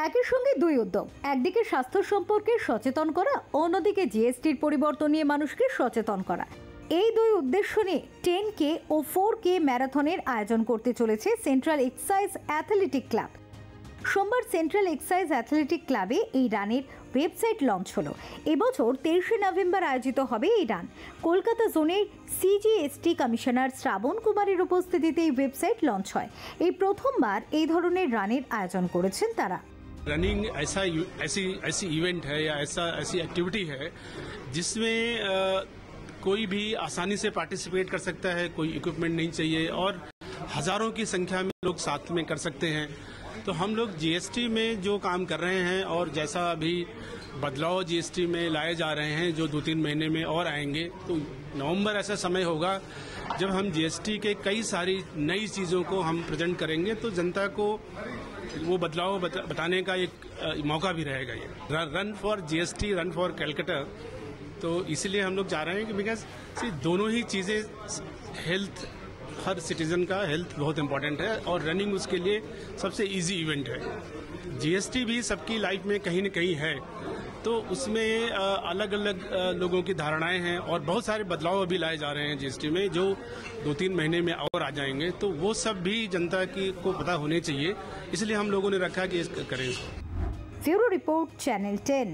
একই সঙ্গে দুই উদ্যোগ, একদিকে স্বাস্থ্য সম্পর্কে সচেতন করা, অন্যদিকে জিএসটির পরিবর্তন নিয়ে মানুষকে সচেতন করা। এই দুই উদ্দেশ্য নিয়ে 10K ও 4K ম্যারাথনের আয়োজন করতে চলেছে সেন্ট্রাল এক্সাইজ অ্যাথলেটিক ক্লাব। সোমবার সেন্ট্রাল এক্সাইজ অ্যাথলেটিক ক্লাবে এই রানের ওয়েবসাইট লঞ্চ হলো। এবছর 23শে নভেম্বর আয়োজিত হবে এই রান। কলকাতা জোনের সিজিএসটি কমিশনার শ্রাবণ কুমারের উপস্থিতিতে এই ওয়েবসাইট লঞ্চ হয়। এই প্রথমবার এই ধরনের রানের আয়োজন করেছেন তারা। रनिंग ऐसी इवेंट है या ऐसी एक्टिविटी है जिसमें कोई भी आसानी से पार्टिसिपेट कर सकता है, कोई इक्विपमेंट नहीं चाहिए और हजारों की संख्या में लोग साथ में कर सकते हैं। तो हम लोग जीएसटी में जो काम कर रहे हैं और जैसा अभी बदलाव जीएसटी में लाए जा रहे हैं जो 2-3 महीने में और आएंगे, तो नवंबर ऐसा समय होगा जब हम जीएसटी के कई सारी नई चीज़ों को हम प्रेजेंट करेंगे, तो जनता को वो बदलाव बताने का एक मौका भी रहेगा। ये run for GST, run for Calcutta, तो इसलिए हम लोग जा रहे हैं कि बिकॉज दोनों ही चीज़ें, हेल्थ, हर सिटीजन का हेल्थ बहुत इम्पोर्टेंट है और रनिंग उसके लिए सबसे इजी इवेंट है। जीएसटी भी सबकी लाइफ में कहीं न कहीं है, तो उसमें अलग अलग लोगों की धारणाएं हैं और बहुत सारे बदलाव अभी लाए जा रहे हैं जीएसटी में जो 2-3 महीने में और आ जाएंगे, तो वो सब भी जनता को पता होने चाहिए, इसलिए हम लोगों ने रखा कि करें इसको। Bureau report, channel 10।